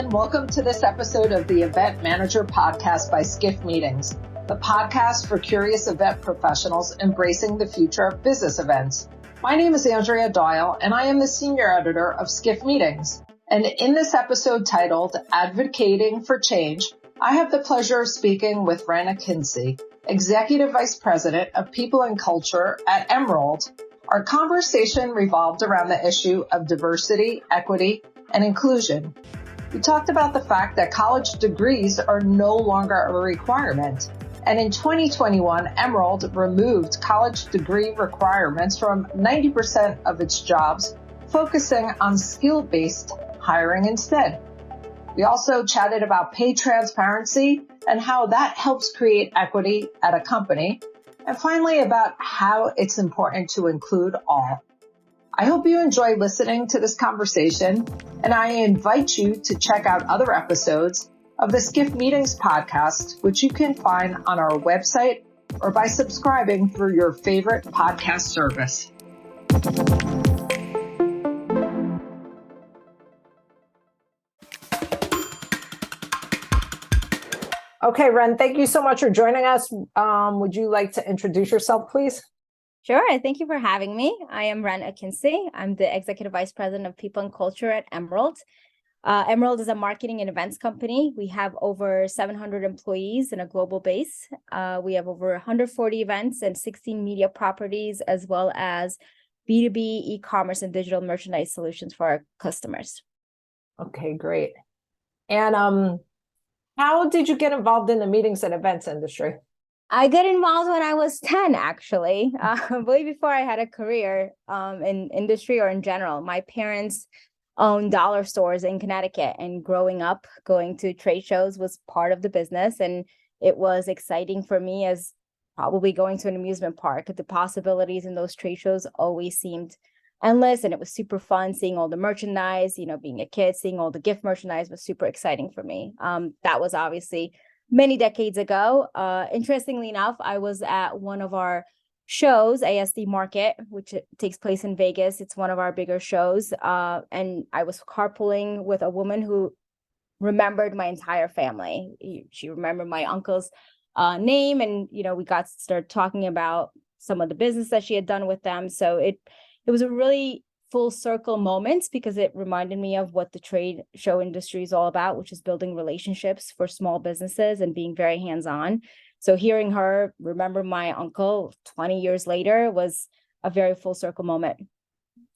and welcome to this episode of the Event Manager Podcast by Skift Meetings, the podcast for curious event professionals embracing the future of business events. My name is Andrea Doyle, and I am the Senior Editor of Skift Meetings. And in this episode titled Advocating for Change, I have the pleasure of speaking with Ren Akinci, Executive Vice President of People and Culture at Emerald. Our conversation revolved around the issue of diversity, equity, and inclusion. We talked about the fact that college degrees are no longer a requirement. And in 2021, Emerald removed college degree requirements from 90% of its jobs, focusing on skill-based hiring instead. We also chatted about pay transparency and how that helps create equity at a company. And finally, about how it's important to include all. I hope you enjoy listening to this conversation, and I invite you to check out other episodes of the Skift Meetings podcast, which you can find on our website or by subscribing through your favorite podcast service. Okay, Ren, thank you so much for joining us. Would you like to introduce yourself, please? Sure. Thank you for having me. I am Ren Akinci. I'm the Executive Vice President of People and Culture at Emerald. Emerald is a marketing and events company. We have over 700 employees in a global base. We have over 140 events and 16 media properties, as well as B2B, e-commerce, and digital merchandise solutions for our customers. Okay, great. And how did you get involved in the meetings and events industry? I got involved when I was 10, actually, way before I had a career in industry or in general. My parents owned dollar stores in Connecticut, and growing up, going to trade shows was part of the business. And it was exciting for me as probably going to an amusement park. The possibilities in those trade shows always seemed endless, and it was super fun seeing all the merchandise, being a kid, seeing all the gift merchandise was super exciting for me. That was obviously many decades ago. Interestingly enough, I was at one of our shows, ASD Market, which takes place in Vegas. It's one of our bigger shows. And I was carpooling with a woman who remembered my entire family. She remembered my uncle's name, and we got started talking about some of the business that she had done with them. So it was a really full circle moment, because it reminded me of what the trade show industry is all about, which is building relationships for small businesses and being very hands-on. So hearing her remember my uncle 20 years later was a very full circle moment,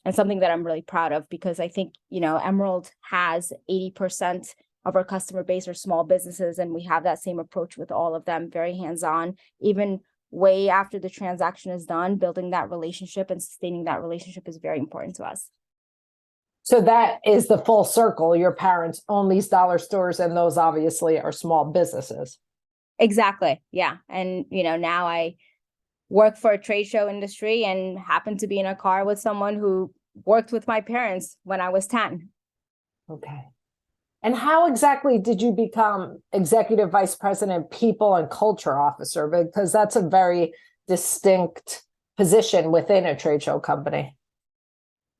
and something that I'm really proud of, because I think, Emerald has 80% of our customer base are small businesses, and we have that same approach with all of them, very hands-on, even way after the transaction is done. Building that relationship and sustaining that relationship is very important to us. So that is the full circle. Your parents own these dollar stores, and those obviously are small businesses. Exactly. Yeah. And, now I work for a trade show industry and happen to be in a car with someone who worked with my parents when I was 10. Okay. And how exactly did you become Executive Vice President, People and Culture Officer? Because that's a very distinct position within a trade show company.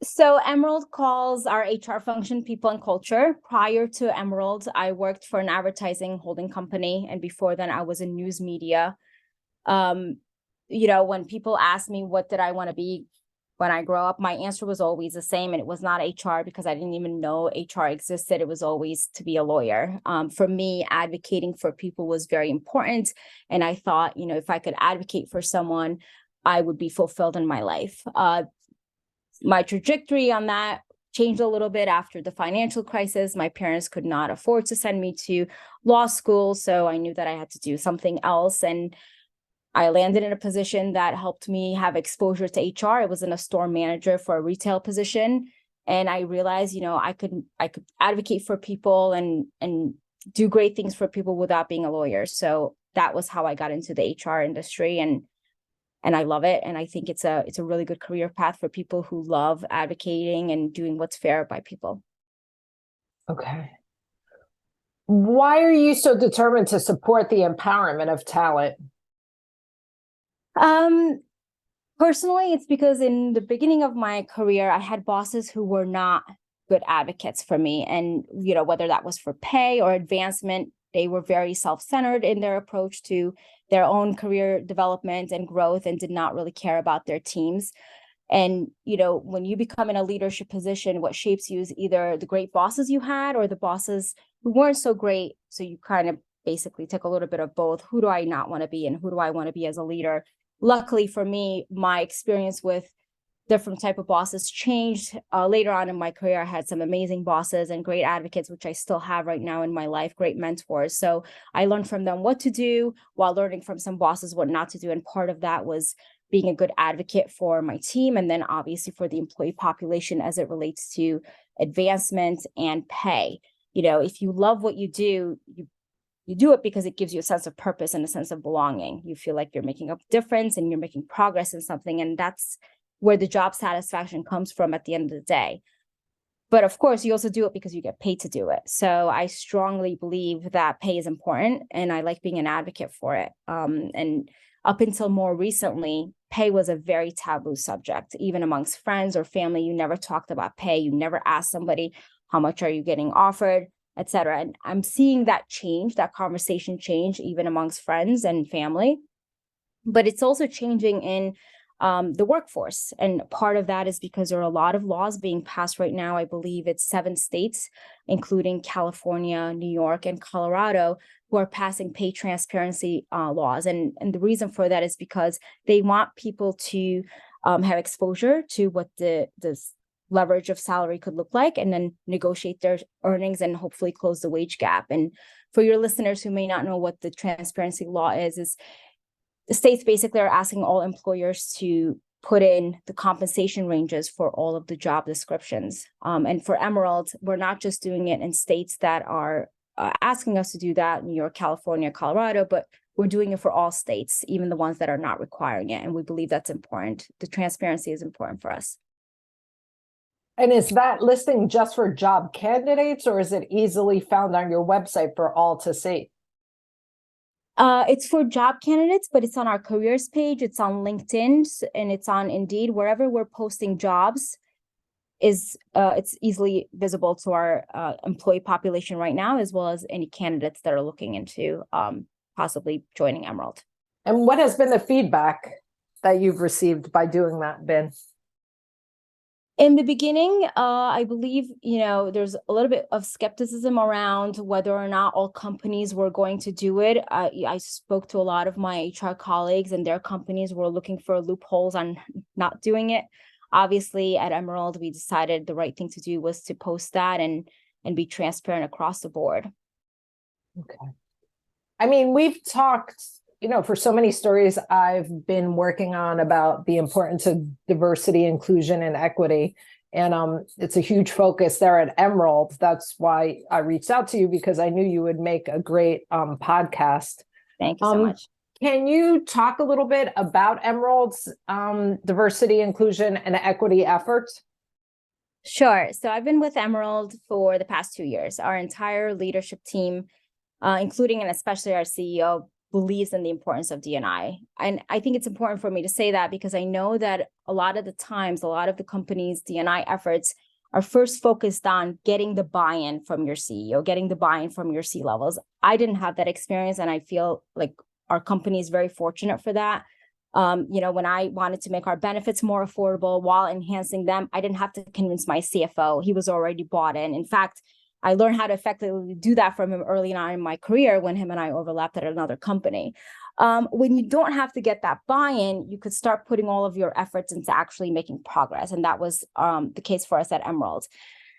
So Emerald calls our HR function People and Culture. Prior to Emerald, I worked for an advertising holding company. And before then, I was in news media. When people ask me what did I want to be when I grow up, my answer was always the same. And it was not HR, because I didn't even know HR existed. It was always to be a lawyer. For me, advocating for people was very important. And I thought, if I could advocate for someone, I would be fulfilled in my life. My trajectory on that changed a little bit after the financial crisis. My parents could not afford to send me to law school, so I knew that I had to do something else. And I landed in a position that helped me have exposure to HR. I was in a store manager for a retail position. And I realized, I could advocate for people and do great things for people without being a lawyer. So that was how I got into the HR industry. And I love it. And I think it's a really good career path for people who love advocating and doing what's fair by people. Okay. Why are you so determined to support the empowerment of talent? Personally, it's because in the beginning of my career, I had bosses who were not good advocates for me. And, whether that was for pay or advancement, they were very self-centered in their approach to their own career development and growth and did not really care about their teams. And, when you become in a leadership position, what shapes you is either the great bosses you had or the bosses who weren't so great. So you kind of basically take a little bit of both. Who do I not want to be and who do I want to be as a leader? Luckily for me, my experience with different type of bosses changed. Later on in my career, I had some amazing bosses and great advocates, which I still have right now in my life, great mentors. So I learned from them what to do while learning from some bosses what not to do. And part of that was being a good advocate for my team, and then obviously for the employee population as it relates to advancement and pay. If you love what you do, you do it because it gives you a sense of purpose and a sense of belonging. You feel like you're making a difference and you're making progress in something, and that's where the job satisfaction comes from at the end of the day. But of course, you also do it because you get paid to do it. So I strongly believe that pay is important, and I like being an advocate for it. And up until more recently, pay was a very taboo subject. Even amongst friends or family, you never talked about pay. You never asked somebody, how much are you getting offered, et cetera. And I'm seeing that change, that conversation change, even amongst friends and family. But it's also changing in the workforce. And part of that is because there are a lot of laws being passed right now. I believe it's 7 states, including California, New York, and Colorado, who are passing pay transparency laws. And the reason for that is because they want people to have exposure to what the leverage of salary could look like, and then negotiate their earnings and hopefully close the wage gap. And for your listeners who may not know what the transparency law is the states basically are asking all employers to put in the compensation ranges for all of the job descriptions. And for Emerald, we're not just doing it in states that are asking us to do that, New York, California, Colorado, but we're doing it for all states, even the ones that are not requiring it. And we believe that's important. The transparency is important for us. And is that listing just for job candidates, or is it easily found on your website for all to see? It's for job candidates, but it's on our careers page. It's on LinkedIn and it's on Indeed. Wherever we're posting jobs, it's easily visible to our employee population right now, as well as any candidates that are looking into possibly joining Emerald. And what has been the feedback that you've received by doing that, Ben? In the beginning, I believe, there's a little bit of skepticism around whether or not all companies were going to do it. I spoke to a lot of my HR colleagues, and their companies were looking for loopholes on not doing it. Obviously, at Emerald, we decided the right thing to do was to post that and be transparent across the board. Okay. I mean, we've talked, for so many stories I've been working on about the importance of diversity, inclusion, and equity. And it's a huge focus there at Emerald. That's why I reached out to you, because I knew you would make a great podcast. Thank you so much. Can you talk a little bit about Emerald's diversity, inclusion, and equity efforts? Sure. So I've been with Emerald for the past 2 years. Our entire leadership team, including and especially our CEO, believes in the importance of DE&I. And I think it's important for me to say that because I know that a lot of the times, a lot of the company's DE&I efforts are first focused on getting the buy-in from your CEO, getting the buy-in from your C-levels. I didn't have that experience, and I feel like our company is very fortunate for that. When I wanted to make our benefits more affordable while enhancing them, I didn't have to convince my CFO. He was already bought in. In fact, I learned how to effectively do that from him early on in my career when him and I overlapped at another company. When you don't have to get that buy-in, you could start putting all of your efforts into actually making progress. And that was the case for us at Emerald.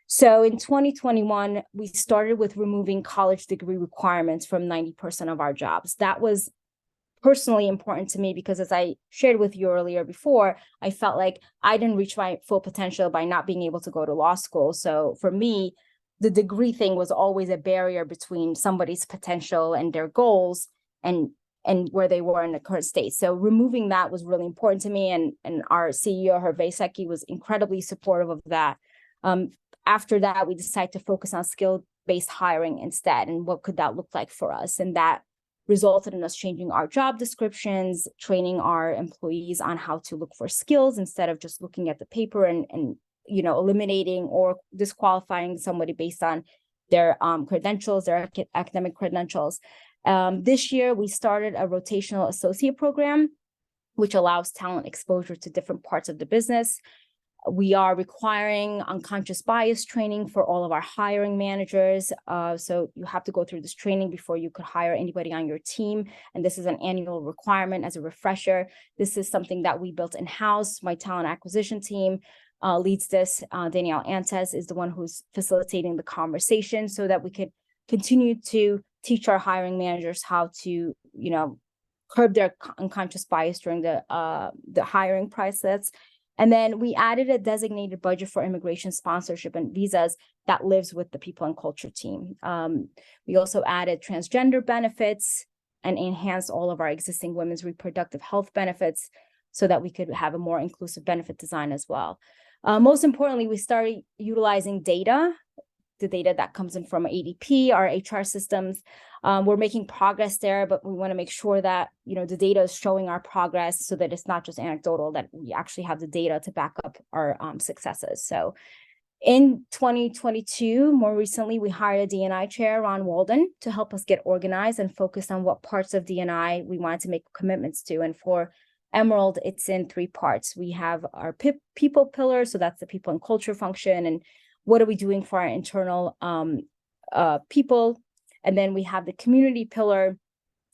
So in 2021, we started with removing college degree requirements from 90% of our jobs. That was personally important to me because, as I shared with you earlier before, I felt like I didn't reach my full potential by not being able to go to law school. So for me, the degree thing was always a barrier between somebody's potential and their goals and where they were in the current state. So removing that was really important to me. And our CEO, Hervé Secchi, was incredibly supportive of that. After that, we decided to focus on skill-based hiring instead. And what could that look like for us? And that resulted in us changing our job descriptions, training our employees on how to look for skills instead of just looking at the paper and eliminating or disqualifying somebody based on their credentials, their academic credentials. This year, we started a rotational associate program, which allows talent exposure to different parts of the business. We are requiring unconscious bias training for all of our hiring managers. So you have to go through this training before you could hire anybody on your team. And this is an annual requirement. As a refresher, this is something that we built in-house. My talent acquisition team leads this. Danielle Antes is the one who's facilitating the conversation so that we could continue to teach our hiring managers how to, curb their unconscious bias during the hiring process. And then we added a designated budget for immigration sponsorship and visas that lives with the people and culture team. We also added transgender benefits and enhanced all of our existing women's reproductive health benefits so that we could have a more inclusive benefit design as well. Most importantly, we started utilizing data, the data that comes in from ADP, our HR systems. We're making progress there, but we want to make sure that, the data is showing our progress so that it's not just anecdotal, that we actually have the data to back up our successes. So in 2022, more recently, we hired a DE&I chair, Ron Walden, to help us get organized and focus on what parts of DE&I we wanted to make commitments to. And for Emerald, it's in 3 parts. We have our people pillar, so that's the people and culture function, and what are we doing for our internal people? And then we have the community pillar.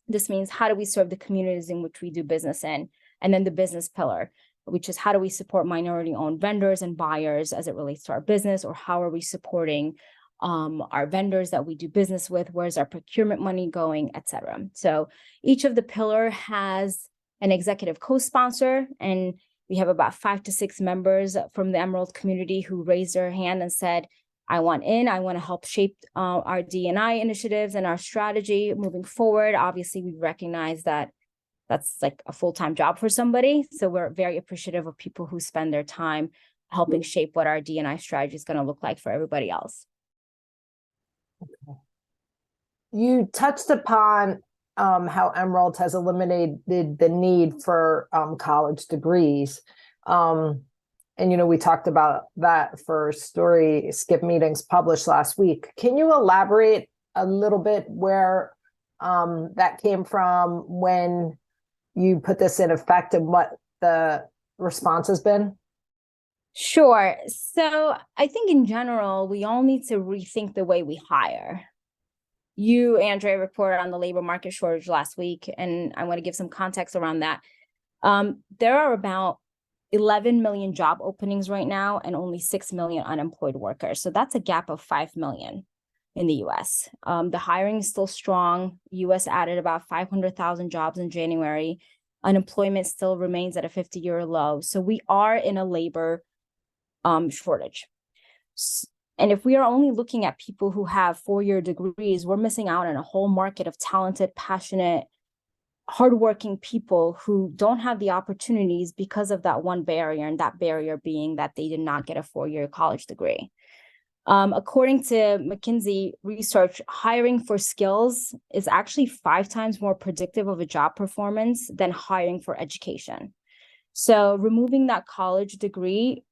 This means how do we serve the communities in which we do business in? And then the business pillar, which is how do we support minority-owned vendors and buyers as it relates to our business, or how are we supporting our vendors that we do business with? Where's our procurement money going, et cetera? So each of the pillar has an executive co-sponsor, and we have about 5 to 6 members from the Emerald community who raised their hand and said, I want to help shape our DE&I initiatives and our strategy moving forward. Obviously, we recognize that that's like a full-time job for somebody. So we're very appreciative of people who spend their time helping shape what our DE&I strategy is going to look like for everybody else. You touched upon how Emerald has eliminated the need for college degrees. And, we talked about that for story skip meetings published last week. Can you elaborate a little bit where that came from, when you put this in effect, and what the response has been? Sure. So I think in general, we all need to rethink the way we hire. You, Andrea, reported on the labor market shortage last week, and I want to give some context around that. There are about 11 million job openings right now and only 6 million unemployed workers. So that's a gap of 5 million in the US. The hiring is still strong. US added about 500,000 jobs in January. Unemployment still remains at a 50-year low. So we are in a labor shortage. And if we are only looking at people who have 4-year degrees, we're missing out on a whole market of talented, passionate, hardworking people who don't have the opportunities because of that one barrier, and that barrier being that they did not get a 4-year college degree. According to McKinsey research, hiring for skills is actually 5 times more predictive of a job performance than hiring for education. So removing that college degree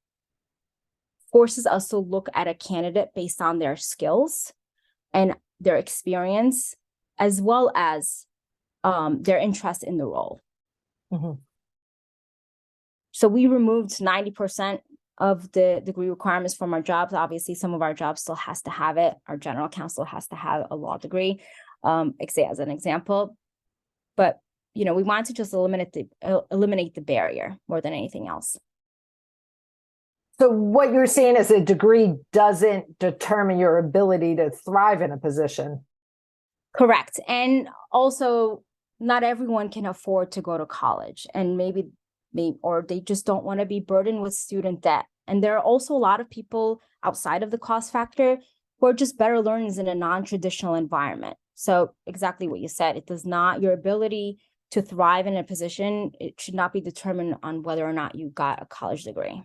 forces us to look at a candidate based on their skills and their experience, as well as their interest in the role. Mm-hmm. So we removed 90% of the degree requirements from our jobs. Obviously, some of our jobs still has to have it. Our general counsel has to have a law degree, as an example. But we want to just eliminate the barrier more than anything else. So what you're saying is a degree doesn't determine your ability to thrive in a position. Correct. And also, not everyone can afford to go to college, and maybe or they just don't want to be burdened with student debt. And there are also a lot of people outside of the cost factor who are just better learners in a non-traditional environment. So exactly what you said, your ability to thrive in a position, it should not be determined on whether or not you got a college degree.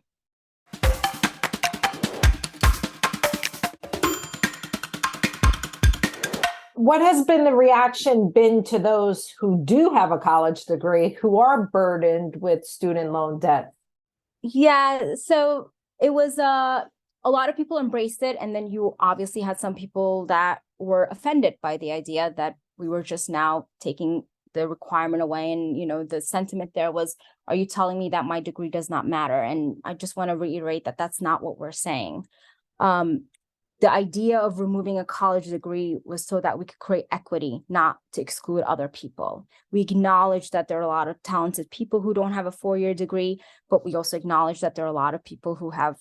What has been the reaction to those who do have a college degree, who are burdened with student loan debt? Yeah, so It was a lot of people embraced it, and then you obviously had some people that were offended by the idea that we were just now taking the requirement away. And, the sentiment there was, are you telling me that my degree does not matter? And I just want to reiterate that that's not what we're saying. The idea of removing a college degree was so that we could create equity, not to exclude other people. We acknowledge that there are a lot of talented people who don't have a 4-year degree, but we also acknowledge that there are a lot of people who have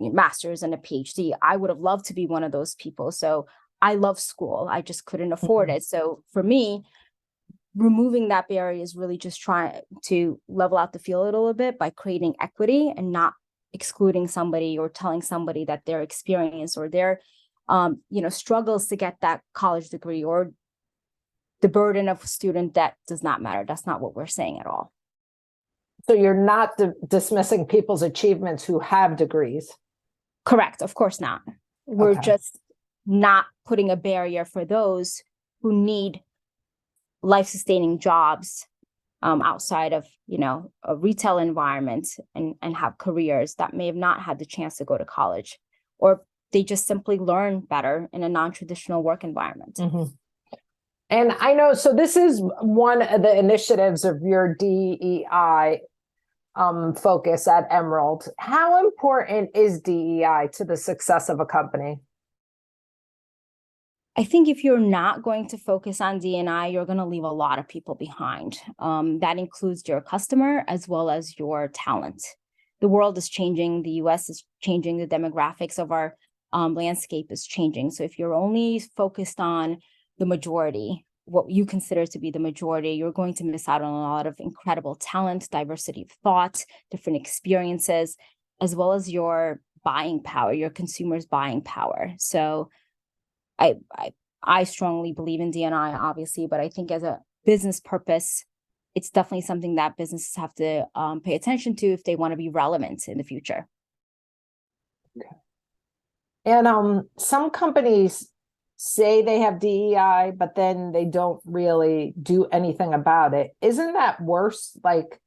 master's and a PhD. I would have loved to be one of those people. So I love school. I just couldn't afford it. So for me, removing that barrier is really just trying to level out the field a little bit by creating equity and not excluding somebody or telling somebody that their experience or their struggles to get that college degree or the burden of a student debt does not matter. That's not what we're saying at all. So you're not dismissing people's achievements who have degrees? Correct. Of course not. We're just not putting a barrier for those who need life-sustaining jobs outside of, a retail environment and have careers that may have not had the chance to go to college, or they just simply learn better in a non-traditional work environment. Mm-hmm. And I know, so this is one of the initiatives of your DEI focus at Emerald. How important is DEI to the success of a company? I think if you're not going to focus on D&I, you're going to leave a lot of people behind. That includes your customer as well as your talent. The world is changing. The US is changing. The demographics of our landscape is changing. So if you're only focused on the majority, what you consider to be the majority, you're going to miss out on a lot of incredible talent, diversity of thought, different experiences, as well as your buying power, your consumers' buying power. So I strongly believe in D&I, obviously, but I think as a business purpose, it's definitely something that businesses have to pay attention to if they want to be relevant in the future. Okay. And some companies say they have DEI, but then they don't really do anything about it. Isn't that worse? Like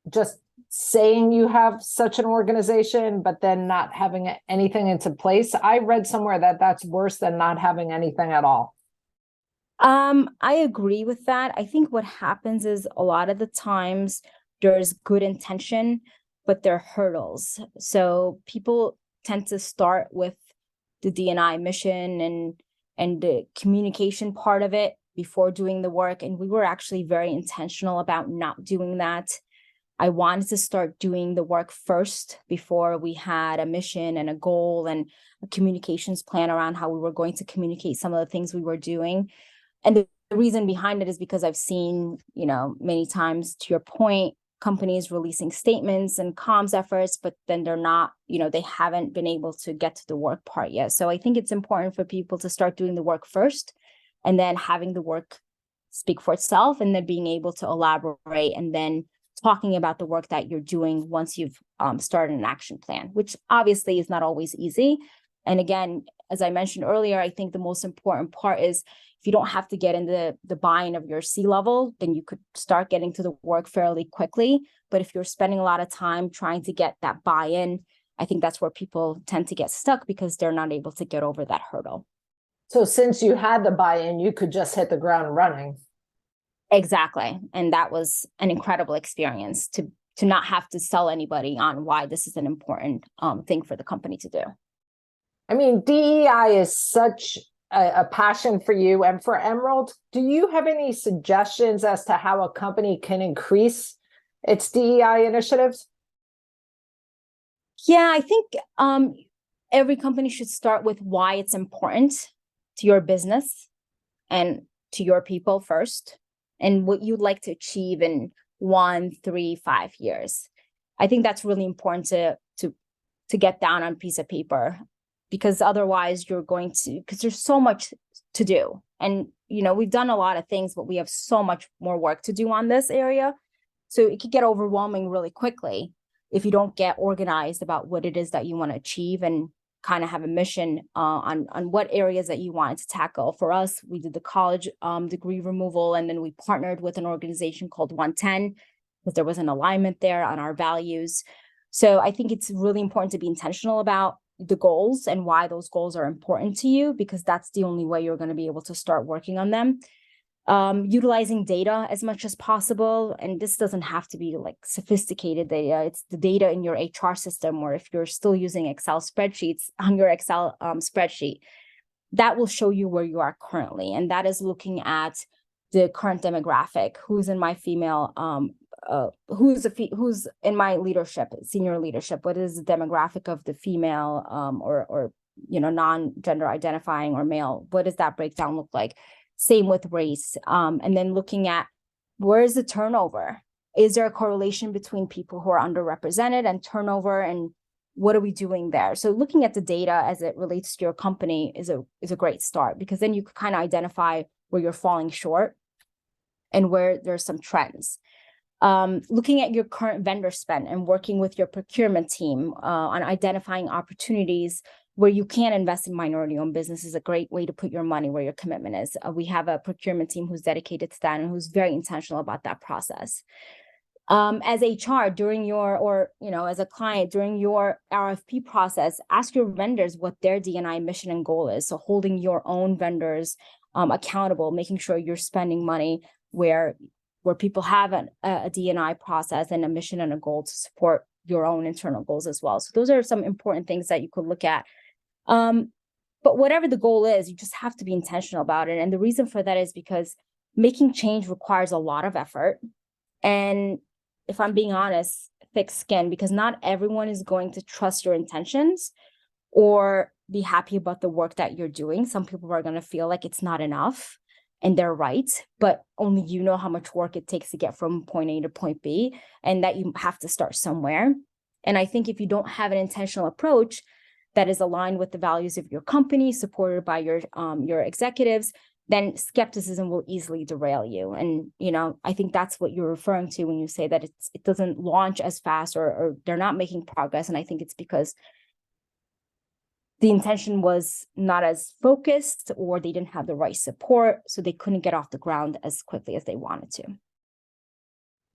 just saying you have such an organization, but then not having anything into place? I read somewhere that that's worse than not having anything at all. I agree with that. I think what happens is a lot of the times there's good intention, but there are hurdles. So people tend to start with the D&I mission and the communication part of it before doing the work. And we were actually very intentional about not doing that. I wanted to start doing the work first before we had a mission and a goal and a communications plan around how we were going to communicate some of the things we were doing. And the reason behind it is because I've seen, many times, to your point, companies releasing statements and comms efforts, but then they're not, they haven't been able to get to the work part yet. So I think it's important for people to start doing the work first and then having the work speak for itself and then being able to elaborate and then talking about the work that you're doing once you've started an action plan, which obviously is not always easy. And again, as I mentioned earlier, I think the most important part is if you don't have to get into the buy-in of your C-level, then you could start getting to the work fairly quickly. But if you're spending a lot of time trying to get that buy-in, I think that's where people tend to get stuck because they're not able to get over that hurdle. So since you had the buy-in, you could just hit the ground running. Exactly. And that was an incredible experience to not have to sell anybody on why this is an important thing for the company to do. I mean, DEI is such a passion for you and for Emerald. Do you have any suggestions as to how a company can increase its DEI initiatives? Yeah, I think every company should start with why it's important to your business and to your people first, and what you'd like to achieve in 1, 3, 5 years. I think that's really important to get down on a piece of paper, because otherwise you're going to, because there's so much to do. And, we've done a lot of things, but we have so much more work to do on this area. So it could get overwhelming really quickly if you don't get organized about what it is that you want to achieve and kind of have a mission on what areas that you wanted to tackle. For us, we did the college degree removal, and then we partnered with an organization called 110 because there was an alignment there on our values. So I think it's really important to be intentional about the goals and why those goals are important to you, because that's the only way you're going to be able to start working on them. Utilizing data as much as possible. And this doesn't have to be like sophisticated data. It's the data in your HR system, or if you're still using Excel spreadsheets on your Excel spreadsheet, that will show you where you are currently. And that is looking at the current demographic, who's in my female, who's in my leadership, senior leadership, what is the demographic of the female or non-gender identifying or male, what does that breakdown look like? Same with race. And then looking at where is the turnover? Is there a correlation between people who are underrepresented and turnover, and what are we doing there? So looking at the data as it relates to your company is a great start, because then you can kind of identify where you're falling short and where there's some trends. Looking at your current vendor spend and working with your procurement team on identifying opportunities where you can invest in minority-owned business is a great way to put your money where your commitment is. We have a procurement team who's dedicated to that and who's very intentional about that process. As HR as a client during your RFP process, ask your vendors what their D&I mission and goal is. So holding your own vendors accountable, making sure you're spending money where people have a D&I process and a mission and a goal to support your own internal goals as well. So those are some important things that you could look at. But whatever the goal is, you just have to be intentional about it. And the reason for that is because making change requires a lot of effort. And if I'm being honest, thick skin, because not everyone is going to trust your intentions or be happy about the work that you're doing. Some people are going to feel like it's not enough, and they're right, but only you know how much work it takes to get from point A to point B, and that you have to start somewhere. And I think if you don't have an intentional approach that is aligned with the values of your company, supported by your executives, then skepticism will easily derail you. And, I think that's what you're referring to when you say that it doesn't launch as fast or they're not making progress. And I think it's because the intention was not as focused, or they didn't have the right support, so they couldn't get off the ground as quickly as they wanted to.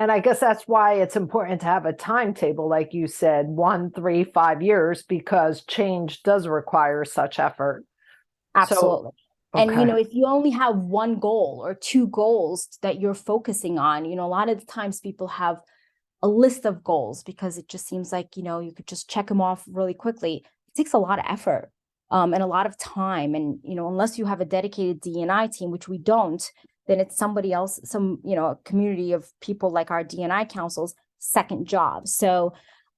And I guess that's why it's important to have a timetable, like you said, 1, 3, 5 years, because change does require such effort. Absolutely. So, okay. And, if you only have one goal or two goals that you're focusing on, a lot of the times people have a list of goals because it just seems like, you could just check them off really quickly. It takes a lot of effort and a lot of time. And, unless you have a dedicated D&I team, which we don't, then it's somebody else, a community of people like our D&I council's second job. So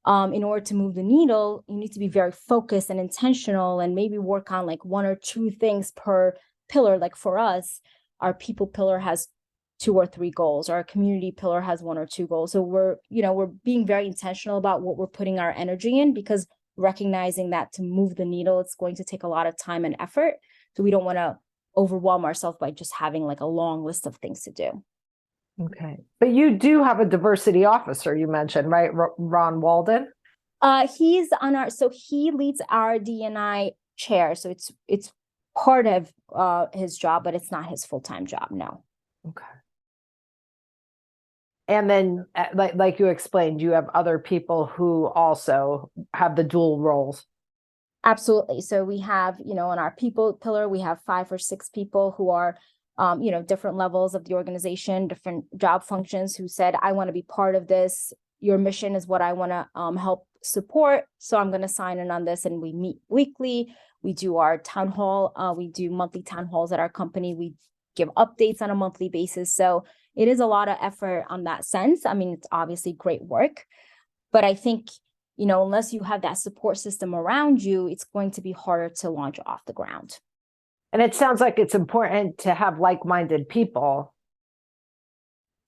in order to move the needle, you need to be very focused and intentional, and maybe work on like 1 or 2 things per pillar. Like for us, our people pillar has 2 or 3 goals. Our community pillar has 1 or 2 goals. So we're being very intentional about what we're putting our energy in, because recognizing that to move the needle, it's going to take a lot of time and effort. So we don't want to overwhelm ourselves by just having like a long list of things to do. Okay. But you do have a diversity officer, you mentioned, right? Ron Walden? He leads our D&I chair. So it's part of his job, but it's not his full-time job, no. Okay. And then, like you explained, you have other people who also have the dual roles. Absolutely. So we have, on our people pillar, we have 5 or 6 people who are, different levels of the organization, different job functions, who said, I want to be part of this. Your mission is what I want to help support. So I'm going to sign in on this. And we meet weekly. We do our town hall. We do monthly town halls at our company. We give updates on a monthly basis. So it is a lot of effort on that sense. I mean, it's obviously great work, but I think, unless you have that support system around you, it's going to be harder to launch off the ground. And it sounds like it's important to have like-minded people.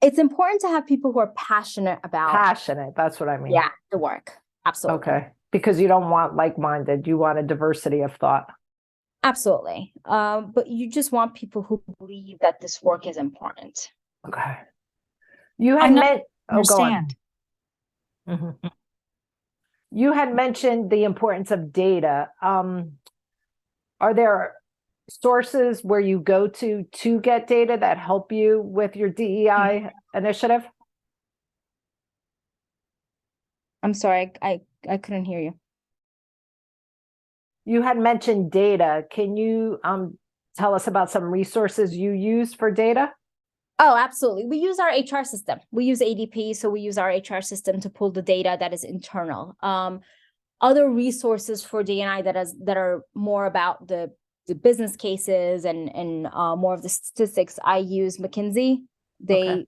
It's important to have people who are passionate about. Passionate, that's what I mean. Yeah, the work. Absolutely. Okay. Because you don't want like-minded, you want a diversity of thought. Absolutely. But you just want people who believe that this work is important. Okay. You had understand. Mm-hmm. You had mentioned the importance of data. Are there sources where you go to get data that help you with your DEI initiative? I'm sorry, I couldn't hear you. You had mentioned data. Can you tell us about some resources you use for data? Oh, absolutely. We use our HR system. We use ADP, so we use our HR system to pull the data that is internal. Other resources for DE&I that are more about the business cases and more of the statistics. I use McKinsey. They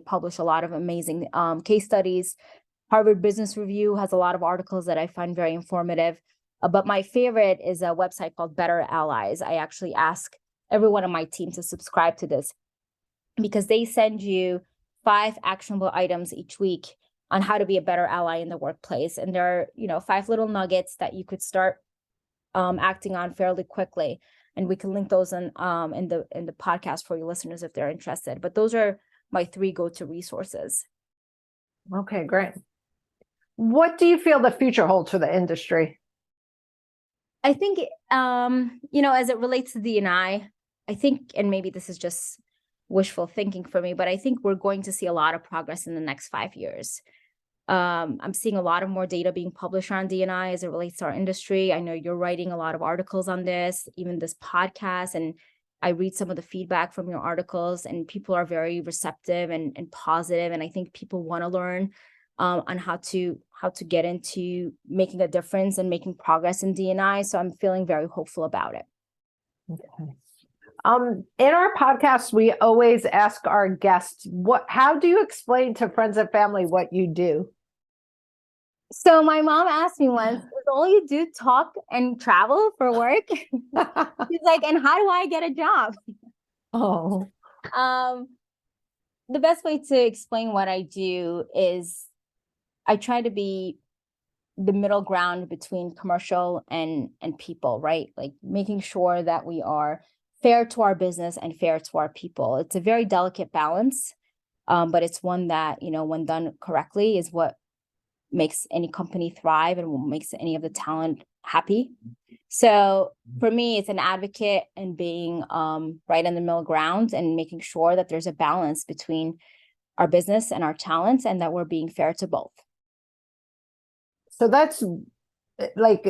publish a lot of amazing case studies. Harvard Business Review has a lot of articles that I find very informative. But my favorite is a website called Better Allies. I actually ask everyone on my team to subscribe to this because they send you 5 actionable items each week on how to be a better ally in the workplace. And there are, 5 little nuggets that you could start acting on fairly quickly. And we can link those in the podcast for your listeners if they're interested. But those are my 3 go-to resources. Okay, great. What do you feel the future holds for the industry? I think, as it relates to DE&I, I think, and maybe this is just wishful thinking for me, but I think we're going to see a lot of progress in the next 5 years. I'm seeing a lot of more data being published on DE&I as it relates to our industry. I know you're writing a lot of articles on this, even this podcast, and I read some of the feedback from your articles, and people are very receptive and positive. And I think people want to learn on how to get into making a difference and making progress in DE&I. So I'm feeling very hopeful about it. Okay. In our podcast, we always ask our guests, how do you explain to friends and family what you do? So my mom asked me once, "Is all you do talk and travel for work?" She's like, "And how do I get a job?" Oh. The best way to explain what I do is I try to be the middle ground between commercial and people, right? Like making sure that we are fair to our business and fair to our people. It's a very delicate balance, but it's one that, when done correctly, is what makes any company thrive and what makes any of the talent happy. So for me, it's an advocate and being right in the middle ground and making sure that there's a balance between our business and our talents and that we're being fair to both. So that's like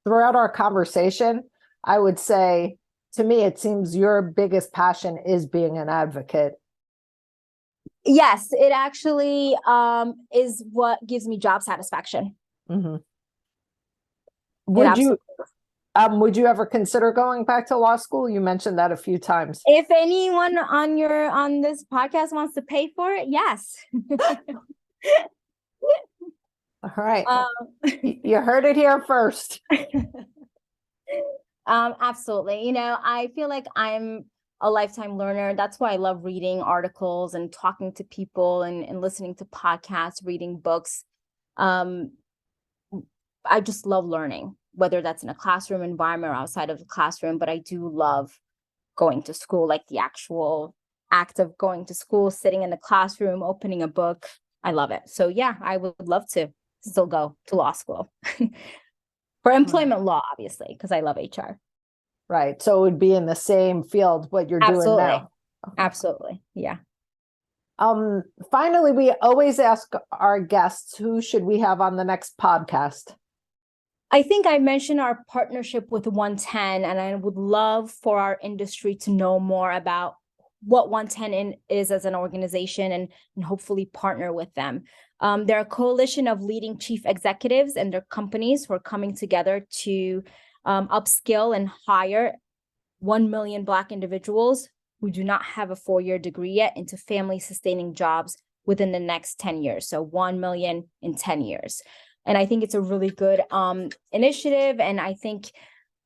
throughout our conversation, I would say, to me, it seems your biggest passion is being an advocate. Yes, it actually is what gives me job satisfaction. Mm-hmm. Would you ever consider going back to law school? You mentioned that a few times. If anyone on this podcast wants to pay for it, yes. All right. You heard it here first. Absolutely. I feel like I'm a lifetime learner. That's why I love reading articles and talking to people and listening to podcasts, reading books. I just love learning, whether that's in a classroom environment or outside of the classroom. But I do love going to school, like the actual act of going to school, sitting in the classroom, opening a book. I love it. So yeah, I would love to still go to law school for employment law, obviously, because I love HR. Right. So it would be in the same field, what you're doing now. Absolutely. Yeah. Finally, we always ask our guests, who should we have on the next podcast? I think I mentioned our partnership with 110, and I would love for our industry to know more about what 110 is as an organization and hopefully partner with them. They're a coalition of leading chief executives and their companies who are coming together to upskill and hire 1 million Black individuals who do not have a 4-year degree yet into family-sustaining jobs within the next 10 years. So 1 million in 10 years. And I think it's a really good initiative. And I think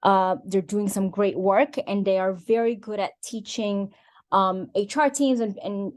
they're doing some great work, and they are very good at teaching HR teams and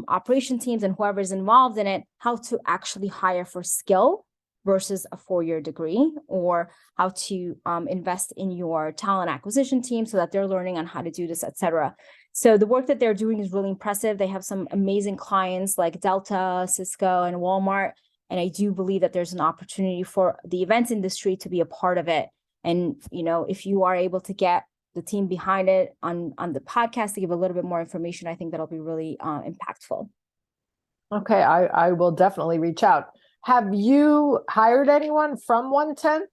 operation teams and whoever's involved in it how to actually hire for skill versus a 4-year degree, or how to invest in your talent acquisition team so that they're learning on how to do this, et cetera. So the work that they're doing is really impressive. They have some amazing clients like Delta, Cisco, and Walmart. And I do believe that there's an opportunity for the events industry to be a part of it. And, if you are able to get the team behind it on the podcast to give a little bit more information, I think that'll be really impactful. Okay, I will definitely reach out. Have you hired anyone from 110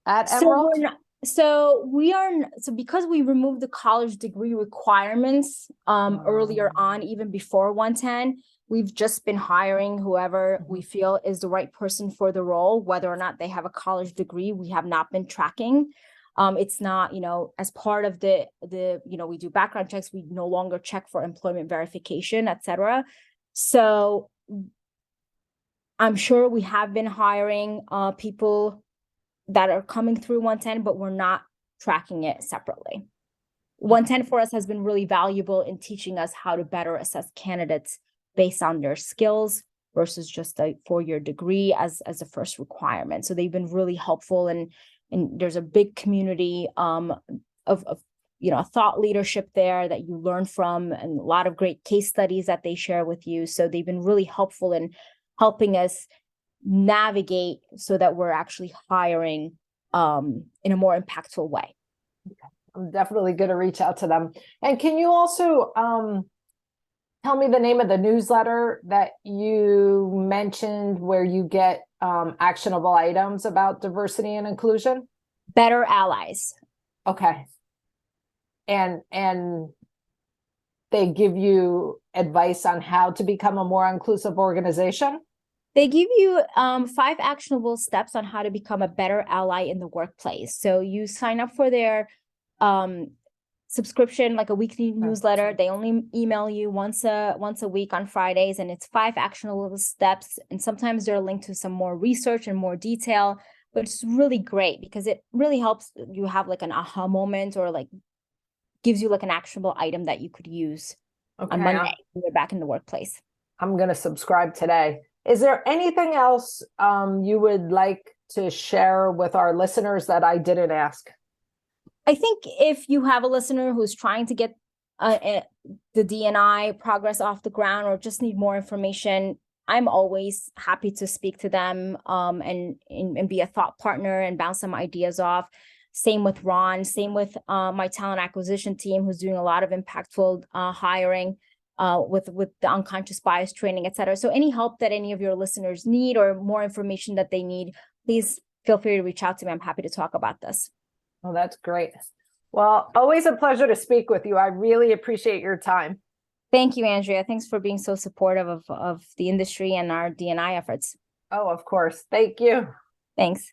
at So Emerald? we're not, so we are, so because we removed the college degree requirements earlier on, even before 110, we've just been hiring whoever we feel is the right person for the role, whether or not they have a college degree. We have not been tracking. It's not, as part of the, we do background checks. We no longer check for employment verification, et cetera. So I'm sure we have been hiring people that are coming through 110, but we're not tracking it separately. 110 for us has been really valuable in teaching us how to better assess candidates based on their skills versus just a 4-year degree as a first requirement. So they've been really helpful, and there's a big community of thought leadership there that you learn from, and a lot of great case studies that they share with you. So they've been really helpful in helping us navigate so that we're actually hiring in a more impactful way. I'm definitely going to reach out to them. And can you also tell me the name of the newsletter that you mentioned where you get actionable items about diversity and inclusion? Better Allies. Okay. And they give you advice on how to become a more inclusive organization? They give you 5 actionable steps on how to become a better ally in the workplace. So you sign up for their subscription, like a weekly newsletter. They only email you once a week on Fridays, and it's 5 actionable steps. And sometimes they're linked to some more research and more detail, but it's really great because it really helps you have like an aha moment, or like gives you like an actionable item that you could use on Monday when you're back in the workplace. I'm going to subscribe today. Is there anything else you would like to share with our listeners that I didn't ask? I think if you have a listener who's trying to get the DE&I progress off the ground, or just need more information, I'm always happy to speak to them and be a thought partner and bounce some ideas off. Same with Ron, same with my talent acquisition team, who's doing a lot of impactful hiring with the unconscious bias training, et cetera. So any help that any of your listeners need, or more information that they need, please feel free to reach out to me. I'm happy to talk about this. Oh, that's great. Well, always a pleasure to speak with you. I really appreciate your time. Thank you, Andrea. Thanks for being so supportive of the industry and our DE&I efforts. Oh, of course. Thank you. Thanks.